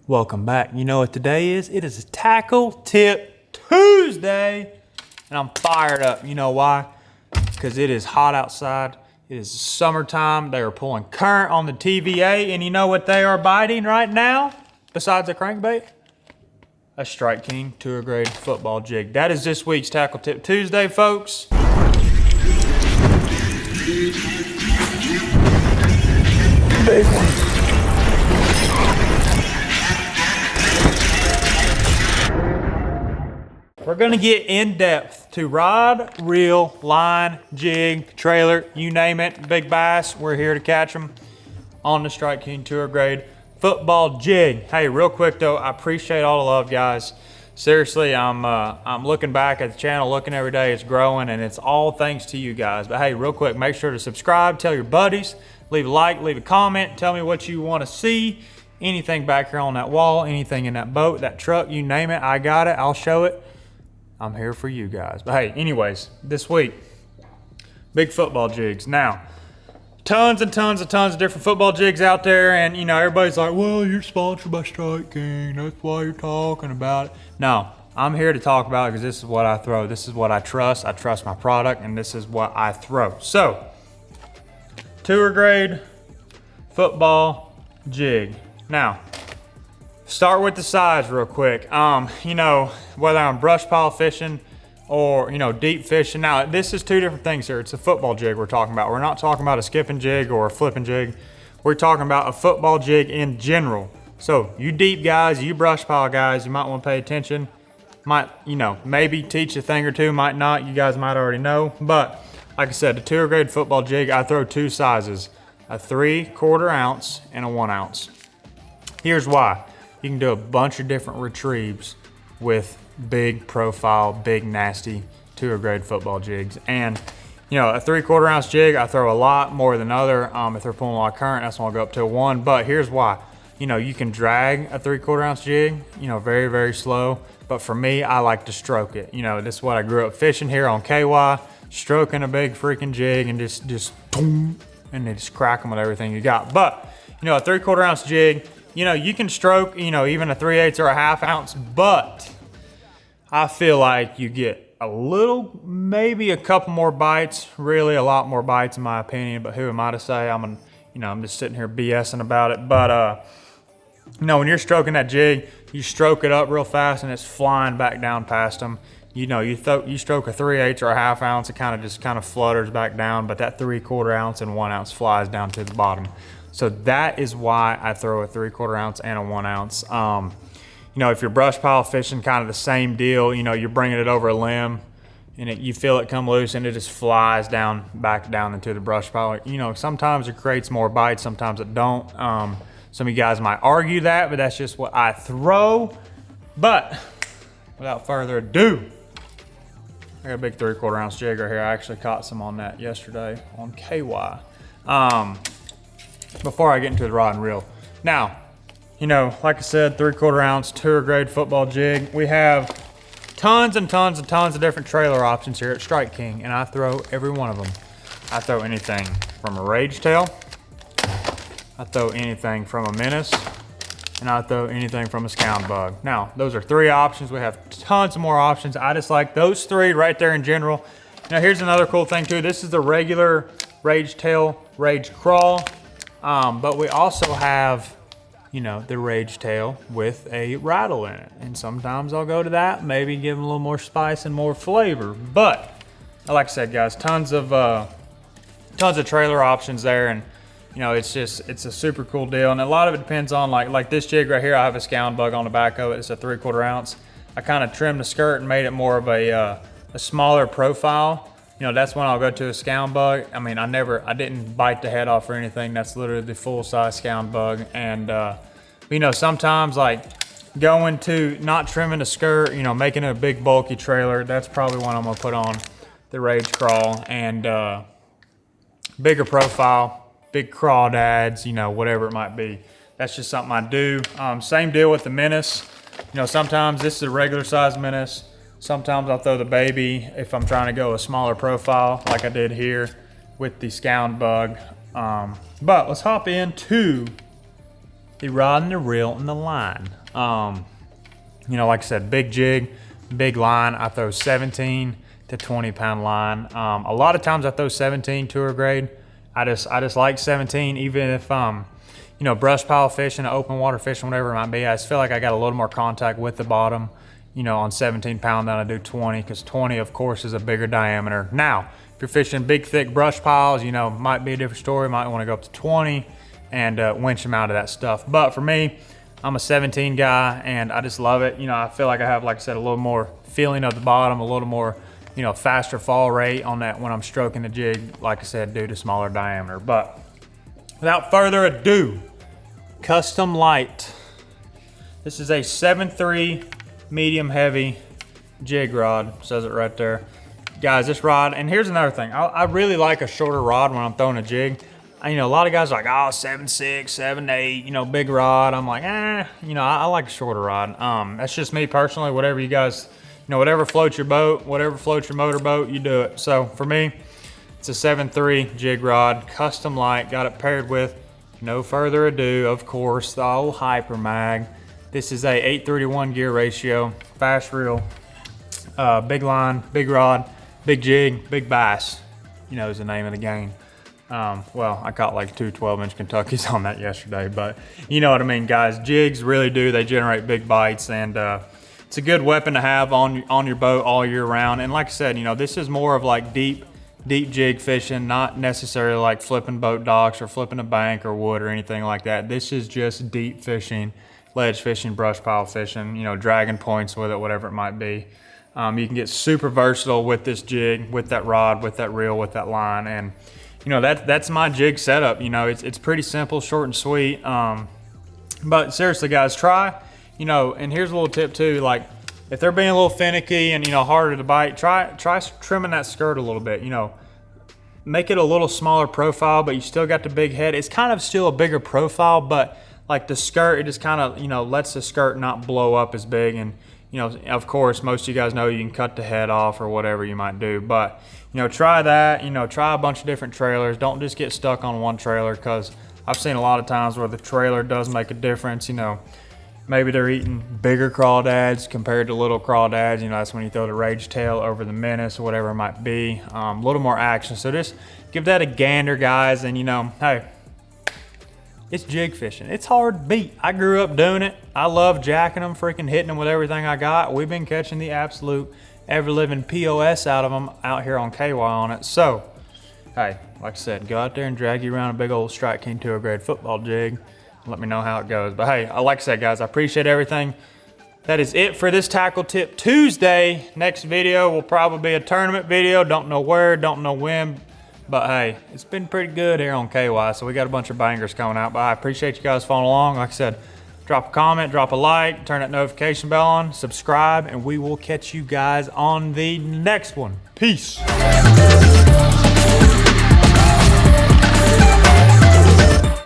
Welcome back. You know what today is? It is a Tackle Tip Tuesday, and I'm fired up. You know why? Because it is hot outside. It is summertime. They are pulling current on the TVA, and you know what they are biting right now? Besides a crankbait? A Strike King tour grade football jig. That is this week's Tackle Tip Tuesday, folks. Big one. We're gonna get in depth to rod, reel, line, jig, trailer, you name it, big bass. We're here to catch them on the Strike King tour grade football jig. Hey, real quick though, I appreciate all the love, guys. Seriously, I'm looking back at the channel, looking every day, it's growing, and it's all thanks to you guys. But hey, real quick, make sure to subscribe, tell your buddies, leave a like, leave a comment, tell me what you want to see. Anything back here on that wall, anything in that boat, that truck, you name it, I got it, I'll show it. I'm here for you guys. But hey, anyways, this week, big football jigs. Now, tons and tons and tons of different football jigs out there, and you know, everybody's like, well, you're sponsored by Strike King, that's why you're talking about it. No, I'm here to talk about it because this is what I throw. This is what I trust my product, and this is what I throw. So, tour grade football jig. Now, start with the size real quick. You know, whether I'm brush pile fishing or, you know, deep fishing. Now, this is two different things here. It's a football jig we're talking about. We're not talking about a skipping jig or a flipping jig. We're talking about a football jig in general. So, you deep guys, you brush pile guys, you might want to pay attention. Might, you know, maybe teach a thing or two, might not. You guys might already know. But, like I said, the tour grade football jig, I throw two sizes. A 3/4 ounce and a 1 ounce. Here's why. You can do a bunch of different retrieves with big profile, big nasty tour grade football jigs. And you know, a 3/4 ounce jig, I throw a lot more than other. If they're pulling a lot of current, that's when I'll go up to a 1. But here's why. You know, you can drag a 3/4 ounce jig, you know, very, very slow. But for me, I like to stroke it. You know, this is what I grew up fishing here on KY, stroking a big freaking jig and just boom, and they just crack them with everything you got. But, you know, a 3/4 ounce jig, you know, you can stroke, you know, even a 3/8 or a 1/2 ounce, but I feel like you get a little, maybe a couple more bites, really a lot more bites in my opinion, but who am I to say? I'm just sitting here BSing about it. But, you know, when you're stroking that jig, you stroke it up real fast and it's flying back down past them. You know, you stroke a 3/8 or a 1/2 ounce, it kind of flutters back down, but that 3/4 ounce and 1 ounce flies down to the bottom. So that is why I throw a 3/4 ounce and a 1 ounce. You know, if you're brush pile fishing, kind of the same deal. You know, you're bringing it over a limb and you feel it come loose and it just flies back down into the brush pile. You know, sometimes it creates more bites, sometimes it don't. Some of you guys might argue that, but that's just what I throw. But without further ado, I got a big 3/4 ounce jig right here. I actually caught some on that yesterday on KY. Before I get into the rod and reel. Now, you know, like I said, 3/4 ounce tour grade football jig. We have tons and tons and tons of different trailer options here at Strike King, and I throw every one of them. I throw anything from a rage tail, I throw anything from a menace, and I throw anything from a scound bug. Now, those are 3 options. We have tons more options. I just like those 3 right there in general. Now, here's another cool thing too. This is the regular rage tail, rage crawl. But we also have, you know, the rage tail with a rattle in it. And sometimes I'll go to that, maybe give them a little more spice and more flavor. But, like I said, guys, tons of trailer options there. And, you know, it's a super cool deal. And a lot of it depends on, like this jig right here, I have a scound bug on the back of it. It's a 3/4 ounce. I kind of trimmed the skirt and made it more of a smaller profile. You know, that's when I'll go to a scound bug. I mean, I didn't bite the head off or anything. That's literally the full size scound bug. And, you know, sometimes like going to not trimming the skirt, you know, making it a big bulky trailer, that's probably when I'm gonna put on the rage crawl and bigger profile, big crawdads, you know, whatever it might be. That's just something I do. Same deal with the menace. You know, sometimes this is a regular size menace. Sometimes I'll throw the baby if I'm trying to go a smaller profile like I did here with the scound bug. But let's hop into the rod and the reel and the line. You know, like I said, big jig, big line. I throw 17 to 20 pound line. A lot of times I throw 17 tour grade. I just like 17, even if you know, brush pile fishing, open water fishing, whatever it might be. I just feel like I got a little more contact with the bottom, you know, on 17 pound than I do 20, because 20, of course, is a bigger diameter. Now, if you're fishing big, thick brush piles, you know, might be a different story. Might want to go up to 20 and winch them out of that stuff. But for me, I'm a 17 guy, and I just love it. You know, I feel like I have, like I said, a little more feeling of the bottom, a little more, you know, faster fall rate on that when I'm stroking the jig, like I said, due to smaller diameter. But without further ado, Custom Light. This is a 7.3 medium heavy jig rod. Says it right there. Guys, this rod, and here's another thing. I really like a shorter rod when I'm throwing a jig. You know, a lot of guys are like, oh, 7.6, 7.8, you know, big rod. I'm like, you know, I like a shorter rod. That's just me personally. Whatever you guys, you know, whatever floats your boat, whatever floats your motor boat, you do it. So for me, it's a 7.3 jig rod, Custom Light. Got it paired with, no further ado, of course, the old Hyper Mag. This is a 8:31 gear ratio, fast reel, big line, big rod, big jig, big bass, you know, is the name of the game. Well, I caught like two 12-inch Kentuckys on that yesterday, but you know what I mean, guys. Jigs really do, they generate big bites, and it's a good weapon to have on your boat all year round. And like I said, you know, this is more of like deep jig fishing, not necessarily like flipping boat docks or flipping a bank or wood or anything like that. This is just deep fishing, ledge fishing, brush pile fishing, you know, dragging points with it, whatever it might be. You can get super versatile with this jig, with that rod, with that reel, with that line. And you know, that's my jig setup. You know, it's pretty simple, short and sweet. But seriously, guys, try, you know, and here's a little tip too, like if they're being a little finicky and, you know, harder to bite, try trimming that skirt a little bit. You know, make it a little smaller profile, but you still got the big head. It's kind of still a bigger profile, but like the skirt, it just kind of, you know, lets the skirt not blow up as big. And, you know, of course, most of you guys know you can cut the head off or whatever you might do. But, you know, try that. You know, try a bunch of different trailers. Don't just get stuck on one trailer, because I've seen a lot of times where the trailer does make a difference. You know, maybe they're eating bigger crawdads compared to little crawdads. You know, that's when you throw the rage tail over the menace or whatever it might be. A little more action. So just give that a gander, guys. And, you know, hey, it's jig fishing. It's hard to beat. I grew up doing it. I love jacking them, freaking hitting them with everything I got. We've been catching the absolute ever-living POS out of them out here on KY on it. So, hey, like I said, go out there and drag you around a big old Strike King tour grade football jig. Let me know how it goes. But hey, like I said, guys, I appreciate everything. That is it for this Tackle Tip Tuesday. Next video will probably be a tournament video. Don't know where, don't know when. But hey, it's been pretty good here on KY, so we got a bunch of bangers coming out. But I appreciate you guys following along. Like I said, drop a comment, drop a like, turn that notification bell on, subscribe, and we will catch you guys on the next one. Peace.